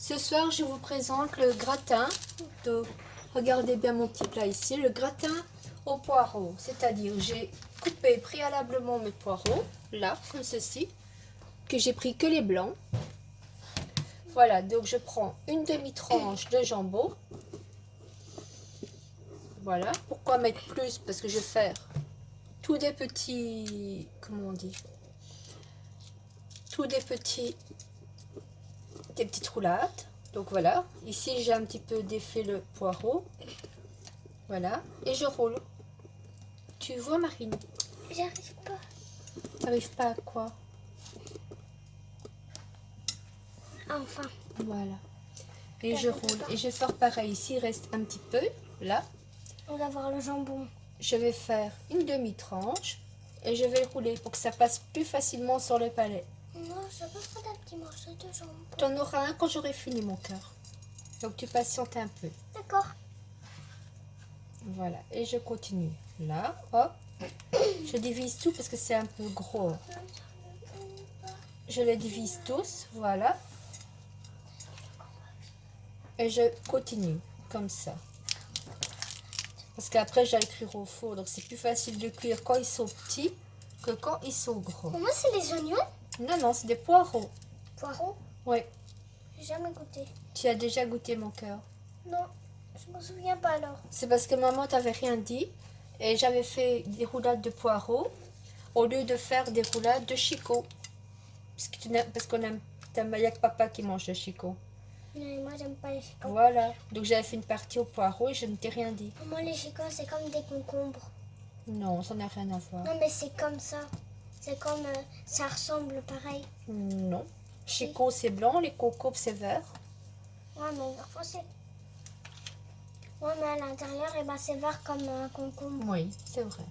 Ce soir, je vous présente le gratin. Donc, regardez bien mon petit plat ici. Le gratin au poireau. C'est-à-dire, j'ai coupé préalablement mes poireaux, là, comme ceci, que j'ai pris que les blancs. Voilà, donc je prends une demi-tranche de jambon. Voilà. Pourquoi mettre plus? Parce que je vais faire tous des petits... Comment on dit? Tous des petites roulades. Donc voilà, ici j'ai un petit peu défait le poireau. Voilà, et je roule. Tu vois, Marine? J'arrive pas. T'arrives pas à quoi? Enfin. Voilà. Et je roule. Et je vais faire pareil. Ici, il reste un petit peu. Là, On va voir le jambon. je vais faire une demi-tranche. Et je vais rouler pour que ça passe plus facilement sur le palais. Non, je veux prendre un petit morceau de jambon. T'en auras un quand j'aurai fini, mon cœur. Donc tu patientes un peu. D'accord. Voilà. Et je continue. Là, hop. Je divise tout parce que c'est un peu gros. Je les divise tous. Voilà. Et je continue comme ça. Parce qu'après, je vais les cuire au four. Donc, c'est plus facile de cuire quand ils sont petits que quand ils sont gros. Pour moi, c'est les oignons. Non, non, c'est des poireaux. Poireaux. Oui. J'ai jamais goûté. Tu as déjà goûté, mon cœur. Non, je me souviens pas alors. C'est parce que maman t'avait rien dit. Et j'avais fait des roulades de poireaux au lieu de faire des roulades de chicot. Parce qu'on aime... Il n'y a que papa qui mange le chicot. Mais moi, j'aime pas les chicots. Voilà. Donc, j'avais fait une partie au poireau et je ne t'ai rien dit. Pour moi, les chicots, c'est comme des concombres. Non, ça n'a rien à voir. Non, mais c'est comme ça. C'est comme... ça ressemble pareil. Non. Chicot, c'est blanc. Les cocos, c'est vert. Ouais, mais parfois, c'est... Ouais, mais à l'intérieur, eh ben, c'est vert comme un concombre. Oui, c'est vrai.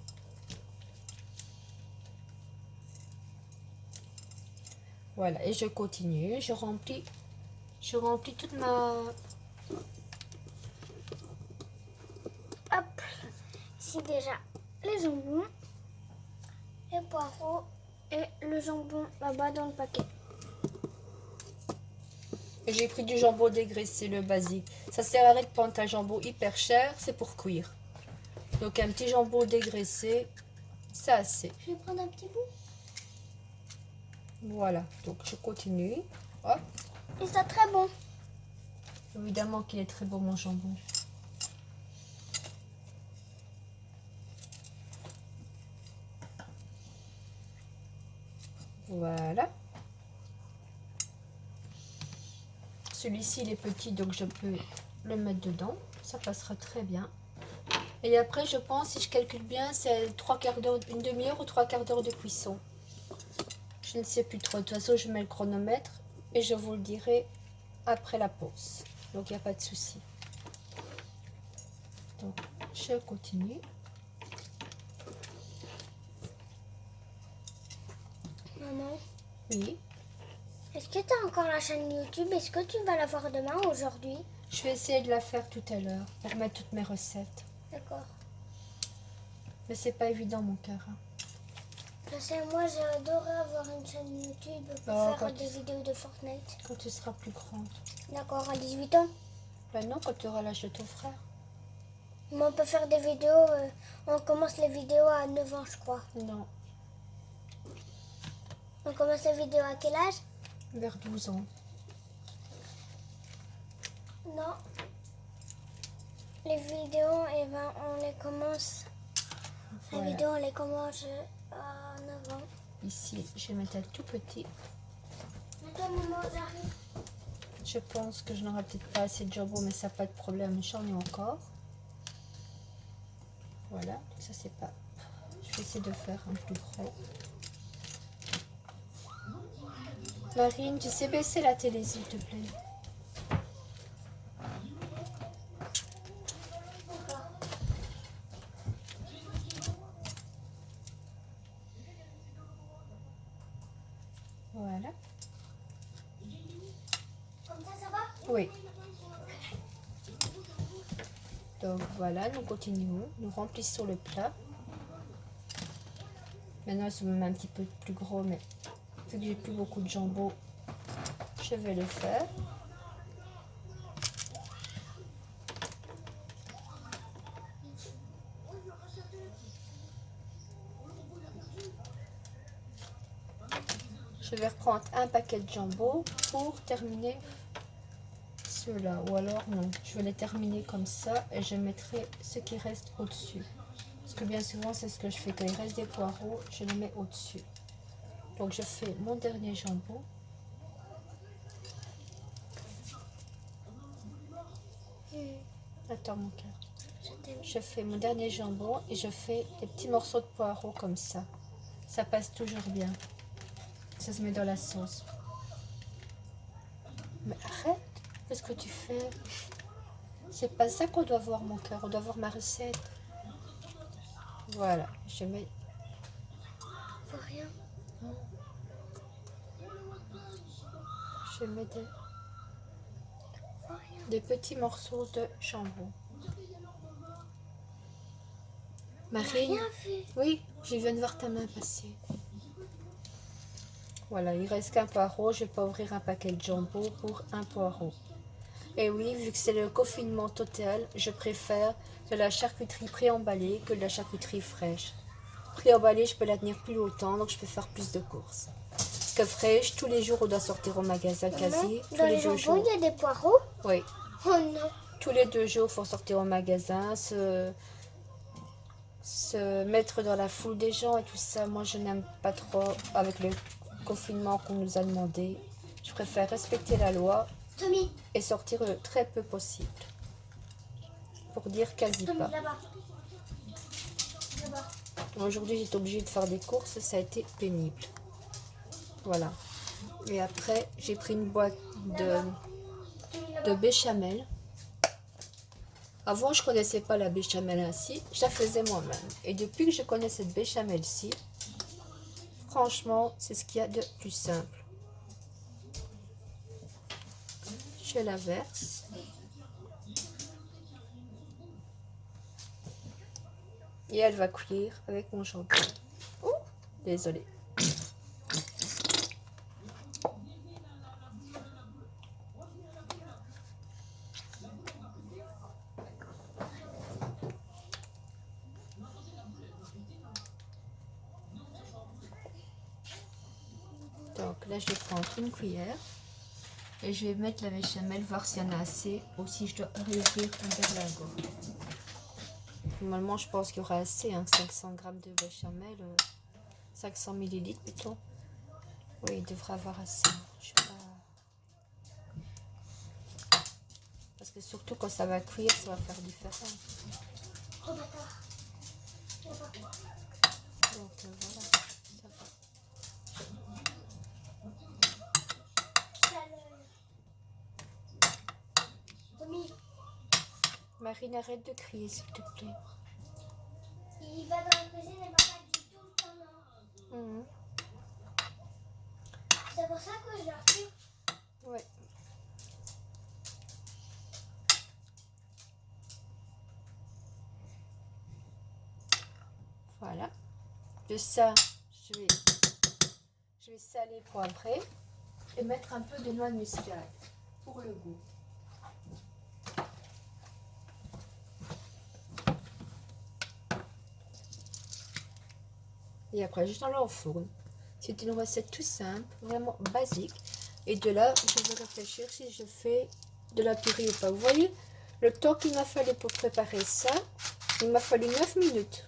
Voilà, et je continue, je remplis toute ma... Hop. Ici, déjà, les jambons, les poireaux et le jambon là-bas dans le paquet. Et j'ai pris du jambon dégraissé, le basique. Ça sert à rien de prendre un jambon hyper cher, c'est pour cuire. Donc un petit jambon dégraissé, c'est assez. Je vais prendre un petit bout. Voilà, donc je continue. Hop, Et c'est très bon. évidemment qu'il est très beau mon jambon. Voilà. Celui-ci, il est petit, donc je peux le mettre dedans. Ça passera très bien. Et après, je pense, si je calcule bien, c'est 3/4 d'heure, une demi-heure ou 3/4 d'heure de cuisson. Je ne sais plus trop. De toute façon, je mets le chronomètre et je vous le dirai après la pause. Donc, il n'y a pas de souci. Donc, je continue. Maman, Oui. est-ce que tu as encore la chaîne YouTube? Est-ce que tu vas la voir demain ou aujourd'hui? Je vais essayer de la faire tout à l'heure pour mettre toutes mes recettes. D'accord. Mais c'est pas évident, mon cœur. Hein. Je sais, moi j'ai adoré avoir une chaîne YouTube pour Oh, faire des vidéos de Fortnite. Quand tu seras plus grande. D'accord, à 18 ans. Ben non, quand tu auras l'âge de ton frère. Mais on peut faire des vidéos, on commence les vidéos à 9 ans je crois. Non, On commence les vidéos à quel âge? vers 12 ans. Non. Les vidéos, eh ben, on les commence. Voilà. Les vidéos, on les commence à 9 ans. Ici, je vais mettre un tout petit. Attends, maman, j'arrive. Je pense que je n'aurai peut-être pas assez de jambon, mais ça n'a pas de problème, j'en ai encore. Voilà, donc ça c'est pas... Je vais essayer de faire un plus gros. Marine, tu sais baisser la télé s'il te plaît? Voilà. Comme ça va? Oui. Donc voilà, nous continuons. Nous remplissons le plat. Maintenant, c'est même un petit peu plus gros, mais vu que j'ai plus beaucoup de jambon, je vais le faire. vais reprendre un paquet de jambon pour terminer ceux-là. Ou alors non, je vais les terminer comme ça et je mettrai ce qui reste au-dessus. Parce que bien souvent, c'est ce que je fais. Quand il reste des poireaux, je les mets au-dessus. Donc je fais mon dernier jambon. Attends mon cœur. Je fais mon dernier jambon et je fais des petits morceaux de poireaux comme ça. Ça passe toujours bien. Ça se met dans la sauce. Mais arrête, qu'est-ce que tu fais? C'est pas ça qu'on doit voir mon cœur, on doit voir ma recette. Voilà, je mets... Faut rien. Je mets des petits morceaux de jambon. Marine, Rien fait. oui, je viens de voir ta main passer. Voilà, il reste qu'un poireau. Je vais pas ouvrir un paquet de jambon pour un poireau. Et oui, vu que c'est le confinement total, je préfère de la charcuterie préemballée que de la charcuterie fraîche. Préemballée, je peux la tenir plus longtemps, donc je peux faire plus de courses. Que fraîche, tous les jours, on doit sortir au magasin quasi. Tous Dans les les 2 jambons, jours. il y a des poireaux. Oui, Oh non. tous les 2 jours, il faut sortir au magasin, se mettre dans la foule des gens et tout ça. Moi, je n'aime pas trop avec le confinement qu'on nous a demandé. Je préfère respecter la loi Tommy, et sortir le très peu possible. Pour dire quasi Tommy, pas. là-bas. Là-bas. Aujourd'hui, j'étais obligée de faire des courses, ça a été pénible. Voilà. Et après, j'ai pris une boîte de béchamel. Avant, je connaissais pas la béchamel ainsi, je la faisais moi-même. Et depuis que je connais cette béchamel-ci, franchement, c'est ce qu'il y a de plus simple. Je la verse. Et elle va cuire avec mon jambon. Oh, désolée. Donc là, je vais prendre une cuillère et je vais mettre la béchamel, voir s'il y en a assez ou si je dois réouvrir un berlingot. Normalement, je pense qu'il y aura assez, hein, 500 g de béchamel, 500 ml plutôt. Oui, il devrait avoir assez. Je sais pas. Parce que surtout quand ça va cuire, ça va faire différent. Oh, bâtard. Là-bas. Donc voilà, ça va. Tommy, Marine, arrête de crier, s'il te plaît. il va dans la cuisine et papa dit tout le temps non. Mhm. C'est pour ça que je leur tue. Ouais. Voilà. De ça, je vais saler, poivrer et mettre un peu de noix de muscade pour le goût. Et après, juste dans au fourne. C'est une recette tout simple, vraiment basique. Et de là, je vais réfléchir si je fais de la purée ou pas. Vous voyez, le temps qu'il m'a fallu pour préparer ça, il m'a fallu 9 minutes.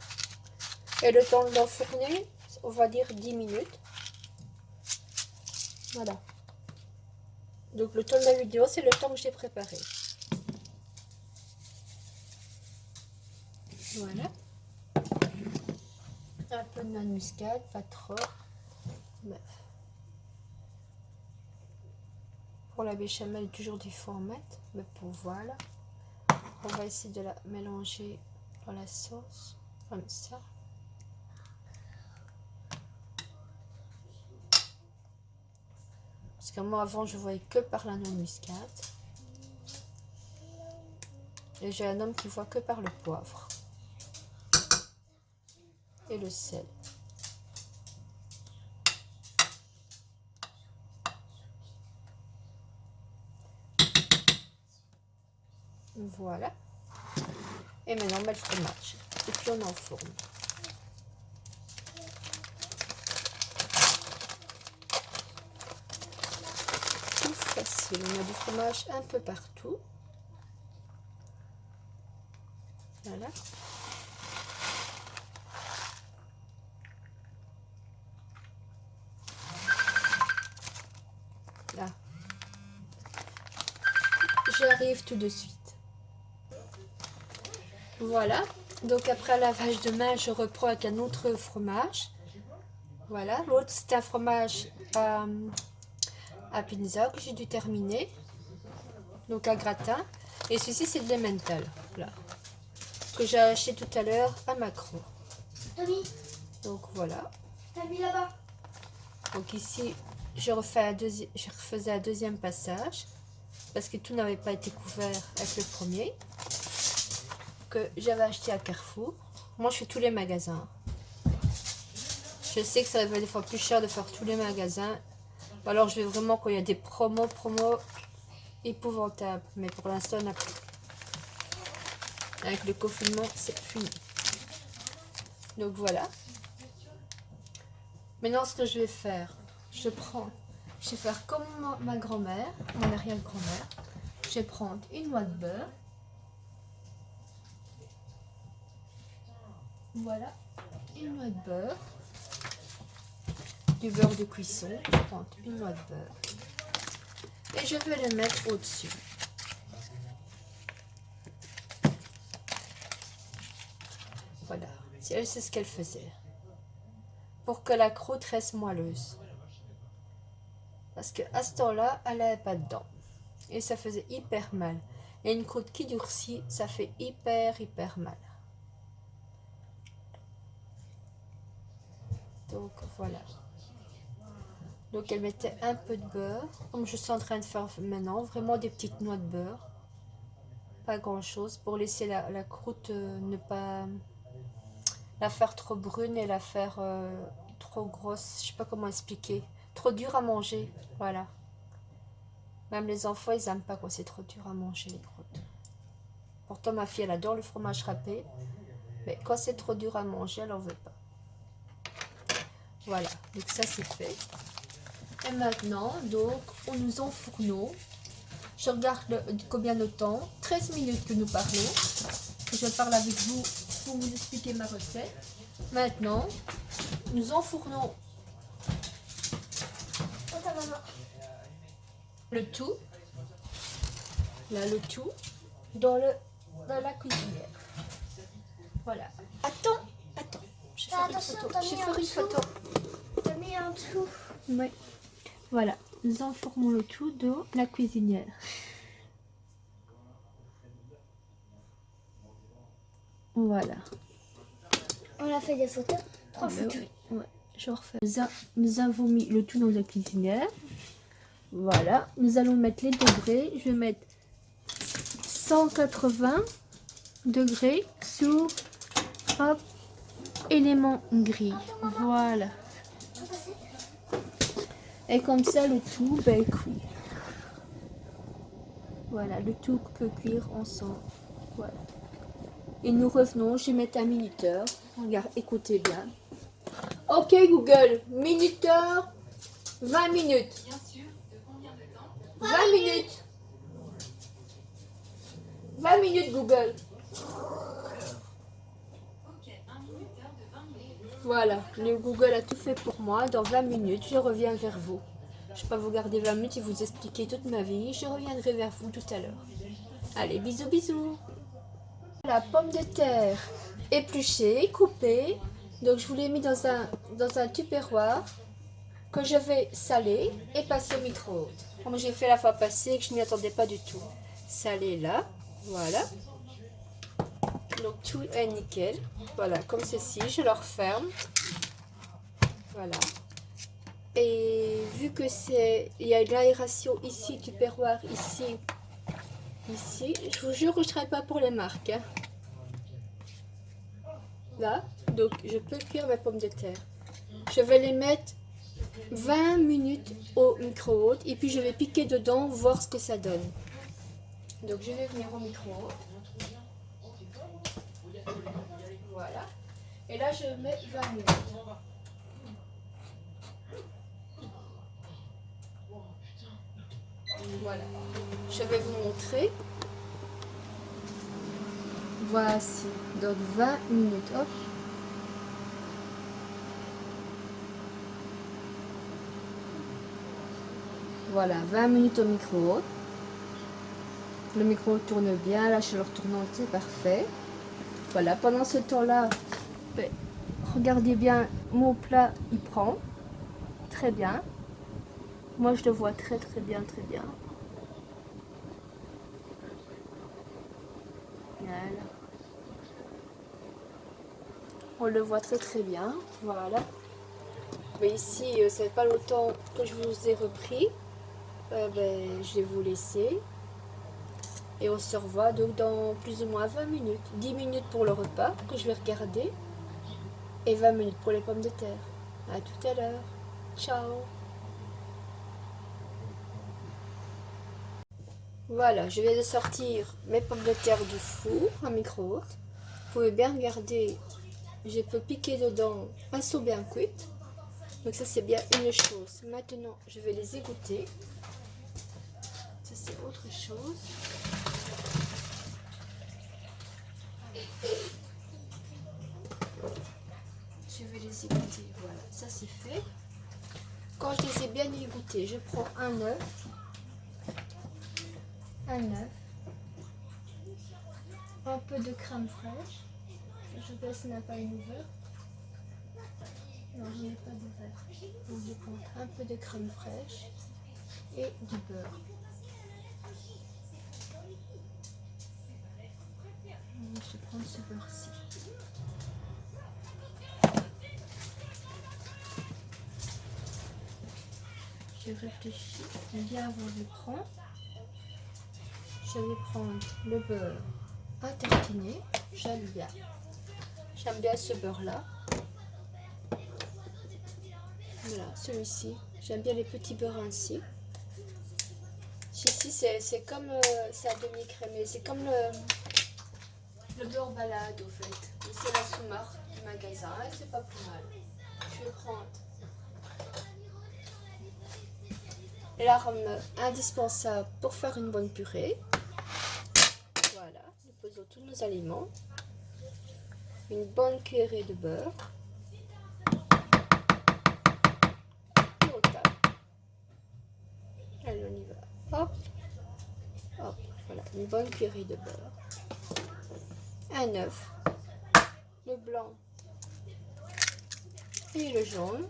Et le temps de l'enfourner, on va dire 10 minutes. Voilà. Donc le temps de la vidéo, c'est le temps que j'ai préparé. Voilà. Un peu de noix de muscade, pas trop. Pour la béchamel, toujours du faut en mettre. Mais pour voilà. On va essayer de la mélanger dans la sauce. Comme ça. Parce que moi avant je voyais que par la noix de muscade. Et j'ai un homme qui voit que par le poivre. Et le sel. Voilà. Et maintenant on met le fromage. Et puis on enfourne. tranquille. On a du fromage un peu partout. Voilà. Là. J'arrive tout de suite. Voilà. Donc après lavage de main, je reprends avec un autre fromage. Voilà. L'autre, c'est un fromage à pizza que j'ai dû terminer. Donc à gratin. Et ceci, c'est de l'emmental. Là. Que j'ai acheté tout à l'heure à Macron. Donc voilà. Là-bas. Donc ici, je refaisais un deuxième passage. Parce que tout n'avait pas été couvert avec le premier. Que j'avais acheté à Carrefour. Moi, je fais tous les magasins. Je sais que ça va être des fois plus cher de faire tous les magasins. Ou alors, je vais vraiment quand il y a des promos épouvantables. Mais pour l'instant, on n'a plus. Avec le confinement, c'est fini. Donc voilà. Maintenant, ce que je vais faire, je vais faire comme ma grand-mère, mon arrière-grand-mère. Je vais prendre une noix de beurre. Voilà, une noix de beurre, du beurre de cuisson. Je vais prendre une noix de beurre et je vais le mettre au-dessus. Voilà, elle, c'est ce qu'elle faisait pour que la croûte reste moelleuse. Parce qu'à ce temps-là, elle n'avait pas de dents et ça faisait hyper mal. Et une croûte qui durcit, ça fait hyper mal. Donc voilà. Donc elle mettait un peu de beurre, comme je suis en train de faire maintenant, vraiment des petites noix de beurre. Pas grand chose pour laisser la croûte ne pas la faire trop brune et la faire trop grosse. Je sais pas comment expliquer. Trop dur à manger, voilà. Même les enfants, ils n'aiment pas quand c'est trop dur à manger les croûtes. Pourtant ma fille, elle adore le fromage râpé. Mais quand c'est trop dur à manger, elle n'en veut pas. Voilà, donc ça c'est fait. Et maintenant, donc, nous enfournons. Je regarde combien de temps. 13 minutes que nous parlons. Je parle avec vous pour vous expliquer ma recette. Maintenant, nous enfournons le tout. Là, le tout. Dans la cuisinière. Voilà. Attends. Je vais faire une photo. T'as mis en dessous. Oui. Voilà, nous enfournons le tout dans la cuisinière. Voilà. On a fait des photos. 3 photos. Oui, ouais, je refais. Nous avons mis le tout dans la cuisinière. Voilà, nous allons mettre les degrés. Je vais mettre 180 degrés sur élément gris. Voilà. Et comme ça, le tout cuit. Voilà, le tout peut cuire ensemble. Voilà. Et nous revenons, je vais mettre un minuteur. Regarde, écoutez bien. Ok Google, minuteur, 20 minutes. 20 minutes. 20 minutes Google. Voilà, le Google a tout fait pour moi. Dans 20 minutes, je reviens vers vous. Je ne vais pas vous garder 20 minutes et vous expliquer toute ma vie. Je reviendrai vers vous tout à l'heure. Allez, bisous, bisous. La pomme de terre épluchée, coupée. Donc, je vous l'ai mis dans un tupperware que je vais saler et passer au micro-ondes. Comme j'ai fait la fois passée et que je ne m'y attendais pas du tout. Saler là, voilà. Donc tout est nickel. Voilà, comme ceci, je le referme. Voilà. Et vu que il y a de l'aération ici, tupperware ici, je vous jure que je ne travaille pas pour les marques. Hein. Là, donc je peux cuire mes pommes de terre. Je vais les mettre 20 minutes au micro-ondes et puis je vais piquer dedans, voir ce que ça donne. Donc je vais venir au micro-ondes. Voilà. Et là, je mets 20 minutes. Voilà. Je vais vous montrer. Voici. Donc 20 minutes. Hop. Voilà, 20 minutes au micro-ondes. Le micro tourne bien, la chaleur tournante, c'est parfait. Voilà, pendant ce temps-là, regardez bien, mon plat, il prend. Très bien. Moi, je le vois très bien, très bien. Voilà. On le voit très bien. Voilà. Mais ici, ça fait pas longtemps que je vous ai repris. Je vais vous laisser. Et on se revoit donc dans plus ou moins 20 minutes. 10 minutes pour le repas que je vais regarder. Et 20 minutes pour les pommes de terre. À tout à l'heure. Ciao. Voilà, je viens de sortir mes pommes de terre du four à micro-ondes. Vous pouvez bien regarder, je peux piquer dedans un seau bien cuit. Donc ça c'est bien une chose. Maintenant, je vais les égoutter. Ça c'est autre chose. Je vais les égoutter. Voilà, ça c'est fait. Quand je les ai bien égouttés, je prends un œuf. Un peu de crème fraîche. Je pense qu'il n'a pas une ouvert. Non, je n'ai pas d'ouvert. Donc je prends un peu de crème fraîche et du beurre. Je vais prendre ce beurre-ci. Je réfléchis bien avant de prendre. Je vais prendre le beurre à tartiner. J'aime bien. J'aime bien ce beurre-là. Voilà, celui-ci. J'aime bien les petits beurres ainsi. Ici, c'est comme... c'est à demi-crémé. C'est comme le beurre balade, au fait. C'est la sous-marque du magasin. Et c'est pas plus mal. Je vais prendre l'arme indispensable pour faire une bonne purée. Voilà, nous posons tous nos aliments. Une bonne cuillerée de beurre. Et on tape. Allez, on y va. Hop, hop, voilà, une bonne cuillerée de beurre. Un œuf, le blanc et le jaune.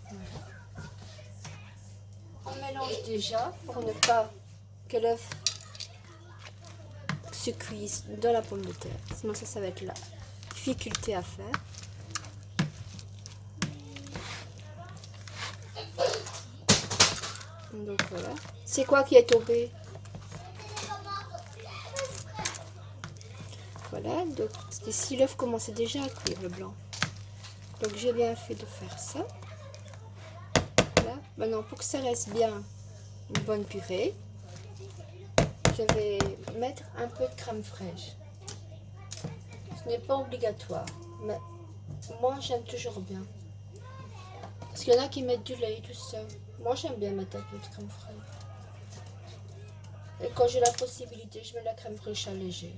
Voilà. On mélange déjà pour ne pas que l'œuf se cuise dans la pomme de terre. Sinon ça va être la difficulté à faire. Donc voilà. C'est quoi qui est tombé? Voilà, donc ici l'œuf commençait déjà à cuire, le blanc. Donc j'ai bien fait de faire ça. Voilà. Maintenant pour que ça reste bien une bonne purée, je vais mettre un peu de crème fraîche. Ce n'est pas obligatoire, mais moi j'aime toujours bien. Parce qu'il y en a qui mettent du lait, tout ça. Moi j'aime bien mettre un peu de crème fraîche. Et quand j'ai la possibilité, je mets la crème fraîche allégée.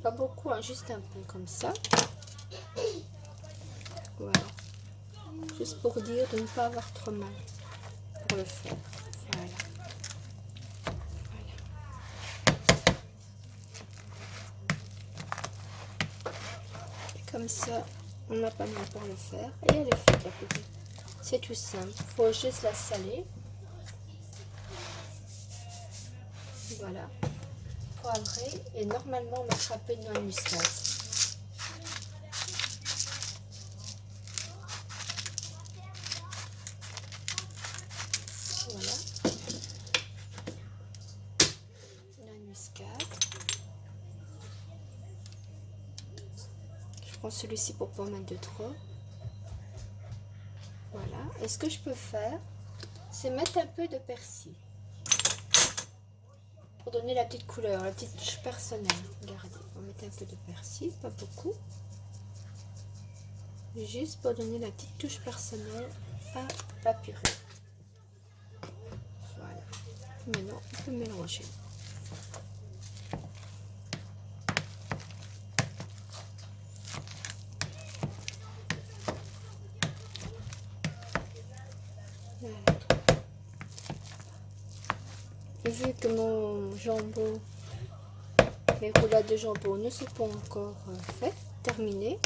Pas beaucoup, hein, juste un peu comme ça. Voilà. Juste pour dire de ne pas avoir trop mal pour le faire. Voilà. Et comme ça, on n'a pas mal pour le faire. Et elle est faite la purée. C'est tout simple. Il faut juste la saler. Voilà. Poivrer. Et normalement, mettre un peu de noix de muscade. Voilà. Noix de muscade. Je prends celui-ci pour pas en mettre de trop. Voilà. Et ce que je peux faire, c'est mettre un peu de persil. Pour donner la petite couleur, la petite touche personnelle. Regardez, on va mettre un peu de persil, pas beaucoup. Juste pour donner la petite touche personnelle à la purée. Maintenant, on peut mélanger. Voilà. Vu que mon jambon, mes roulades de jambon ne sont pas encore faites, terminées,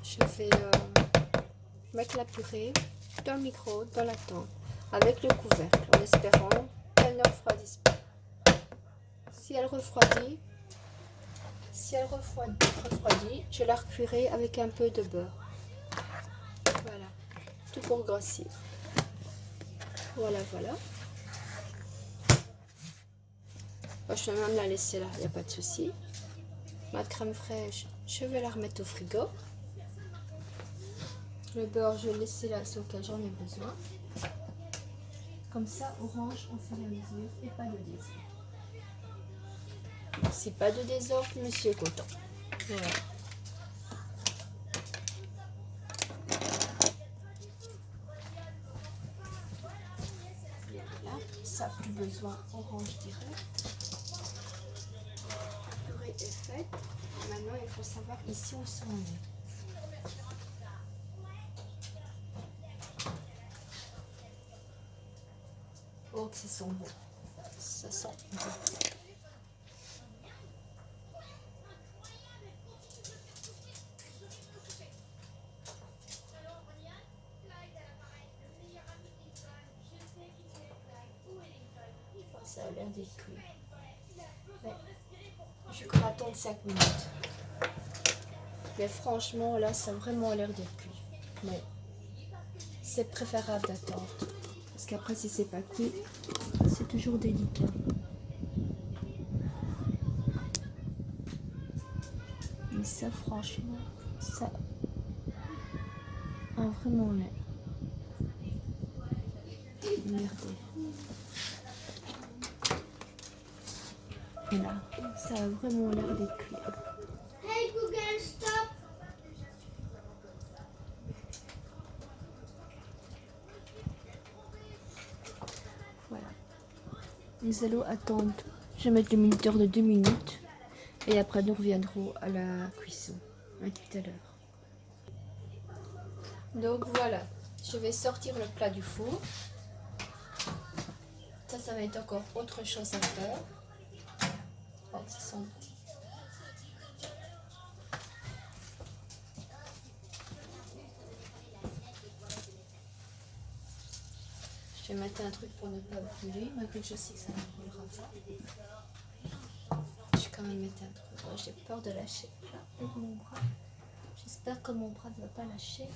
je vais mettre la purée dans le micro, dans la tente, avec le couvercle, en espérant qu'elle ne refroidisse pas. Si elle refroidit, je la recuirai avec un peu de beurre. Voilà, tout pour grossir. Voilà, voilà. Je vais même la laisser là, il n'y a pas de souci. Ma crème fraîche, je vais la remettre au frigo. Le beurre, je vais le laisser là, c'est auquel j'en ai besoin. Comme ça, orange, on fait la mesure et pas de désordre. Si pas de désordre, monsieur est content. Voilà. Voilà, ça plus besoin orange direct. La purée est faite. Maintenant, il faut savoir ici où ça en est. Oh, que ça sent bon. Ça sent bon. Ça a l'air d'être cuit. Mais je vais attendre 5 minutes. Mais franchement, là, ça a vraiment l'air d'être cuit. Mais c'est préférable d'attendre. Parce qu'après, si c'est pas cuit, c'est toujours délicat. Mais ça, franchement, ça a vraiment l'air. Regardez. Et là, ça a vraiment l'air d'être cuit. Hey Google, stop. Voilà. Nous allons attendre. Je vais mettre le minuteur de 2 minutes. Et après, nous reviendrons à la cuisson. À tout à l'heure. Donc voilà. Je vais sortir le plat du four. Ça va être encore autre chose à faire. Oh, ça sent bon. Je vais mettre un truc pour ne pas brûler, malgré que je sais que ça ne brûlera pas. Je vais quand même mettre un truc. Oh, j'ai peur de lâcher avec mon bras. J'espère que mon bras ne va pas lâcher.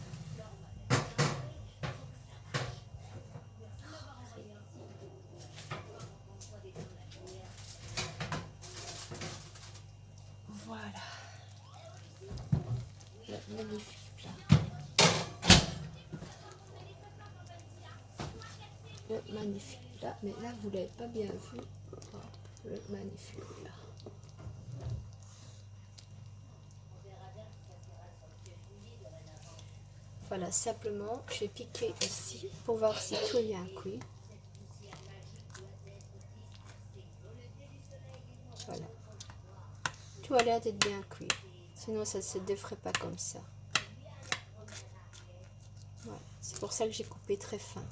Voilà. Le magnifique plat. Le magnifique plat. Mais là, vous ne l'avez pas bien vu. Oh, le magnifique plat. Voilà, simplement, je vais piquer aussi pour voir si tout est bien cuit. Voilà. Tout a l'air d'être bien cuit. Sinon, ça ne se défrait pas comme ça. Voilà. C'est pour ça que j'ai coupé très fin.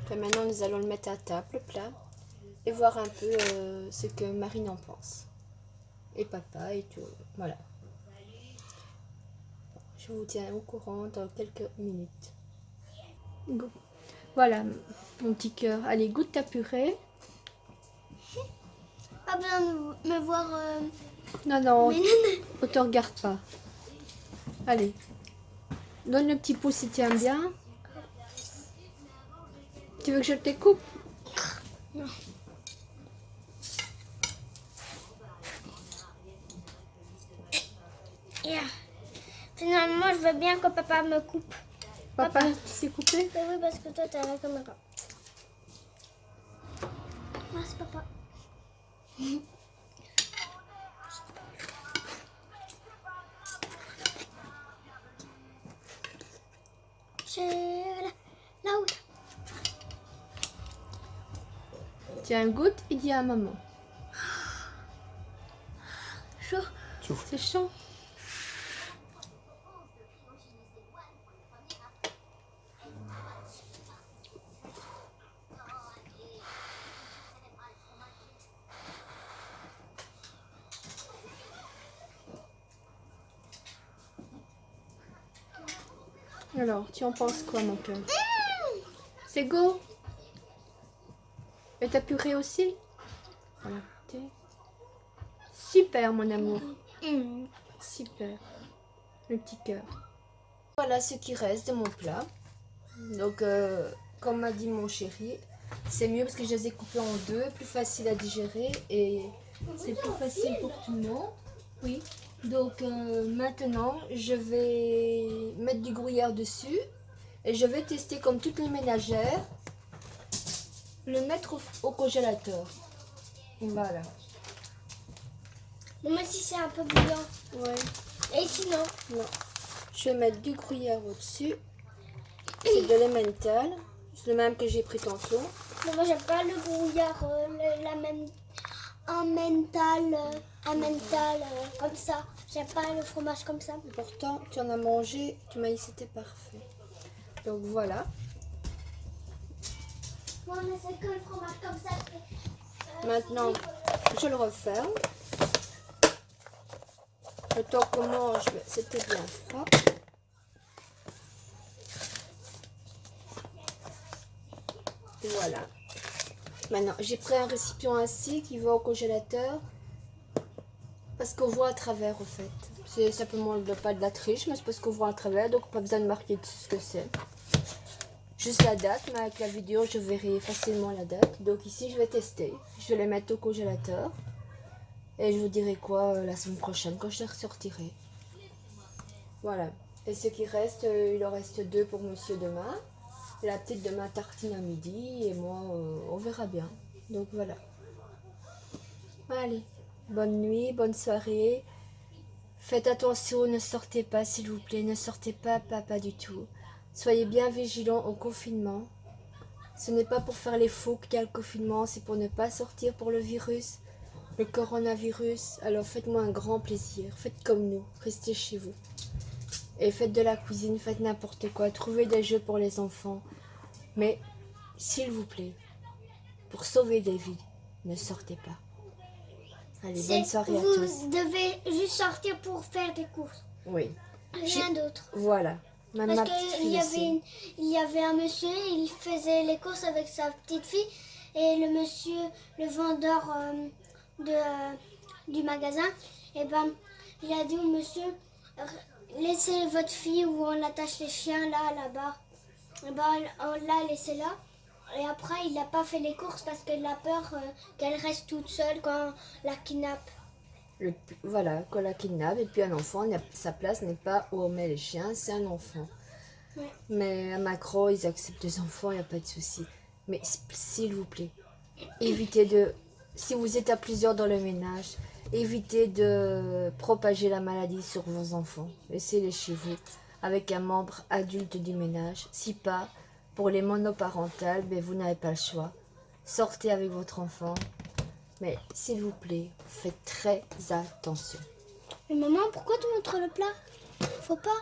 Puis maintenant, nous allons le mettre à table, le plat, et voir un peu ce que Marine en pense. Et papa et tout. Voilà. Je vous tiens au courant dans quelques minutes. Go. Voilà, mon petit cœur. Allez, goûte ta purée. Pas besoin de me voir. Non, non, Mais non, on te regarde pas. Allez. Donne le petit pouce si tu aimes bien. Tu veux que je te coupe? non. Yeah. Finalement, je veux bien que papa me coupe. Papa, tu sais couper? Mais oui, parce que toi, t'as la caméra. Merci, papa. C'est là où. Tiens, goûte et dis à maman. Chaud. C'est chaud. Alors, tu en penses quoi, mon cœur? C'est go. Et ta purée aussi? Voilà. Super, mon amour. Super. Le petit cœur. Voilà ce qui reste de mon plat. Donc, comme m'a dit mon chéri, c'est mieux parce que je les ai coupés en deux, plus facile à digérer et c'est plus facile pour tout le monde. Oui. Donc, maintenant, je vais mettre du gruyère dessus et je vais tester comme toutes les ménagères, le mettre au congélateur. Voilà. Même si c'est un peu bouillant. Ouais. Et sinon? Non. Je vais mettre du gruyère au-dessus. C'est de l'emmental. C'est le même que j'ai pris tantôt. Mais moi, j'aime pas le brouillard, la même. Un mental, comme ça. J'aime pas le fromage comme ça. Pourtant, tu en as mangé. Tu m'as dit que c'était parfait. Donc voilà. Moi, mais c'est que le fromage comme ça. Maintenant, je le referme. Le temps qu'on mange, c'était bien froid. Voilà. Maintenant, j'ai pris un récipient ainsi qui va au congélateur. Parce qu'on voit à travers, au fait. C'est simplement pas de la triche, mais c'est parce qu'on voit à travers. Donc, pas besoin de marquer dessus ce que c'est. Juste la date, mais avec la vidéo, je verrai facilement la date. Donc ici, je vais tester. Je vais les mettre au congélateur. Et je vous dirai quoi la semaine prochaine, quand je les ressortirai. Voilà. Et ce qui reste, il en reste 2 pour monsieur demain. Et la petite demain tartine à midi. Et moi, on verra bien. Donc voilà. Allez. Bonne nuit, bonne soirée. Faites attention, ne sortez pas s'il vous plaît. Ne sortez pas du tout. Soyez bien vigilants au confinement. Ce n'est pas pour faire les fous qu'il y a le confinement, c'est pour ne pas sortir pour le virus, le coronavirus. Alors faites-moi un grand plaisir, faites comme nous, restez chez vous. Et faites de la cuisine, faites n'importe quoi, trouvez des jeux pour les enfants. Mais, s'il vous plaît, pour sauver des vies, ne sortez pas. Allez, bonne soirée à tous. Vous devez juste sortir pour faire des courses. Oui. Rien d'autre. Voilà. Parce qu'il y avait un monsieur, il faisait les courses avec sa petite fille. Et le monsieur, le vendeur du magasin, et ben, il a dit au monsieur, laissez votre fille où on attache les chiens là-bas. Et ben, on l'a laissée là. Et après, il n'a pas fait les courses parce qu'il a peur qu'elle reste toute seule quand on la kidnappe. Voilà, qu'on la kidnappe. Et puis un enfant, sa place n'est pas où on met les chiens, c'est un enfant. Ouais. Mais à Macron, ils acceptent les enfants, il n'y a pas de souci. Mais s'il vous plaît, évitez de... Si vous êtes à plusieurs dans le ménage, évitez de propager la maladie sur vos enfants. Laissez-les chez vous avec un membre adulte du ménage. Si pas, pour les monoparentales, ben vous n'avez pas le choix. Sortez avec votre enfant. Mais s'il vous plaît, faites très attention. Mais maman, pourquoi tu montres le plat? Faut pas.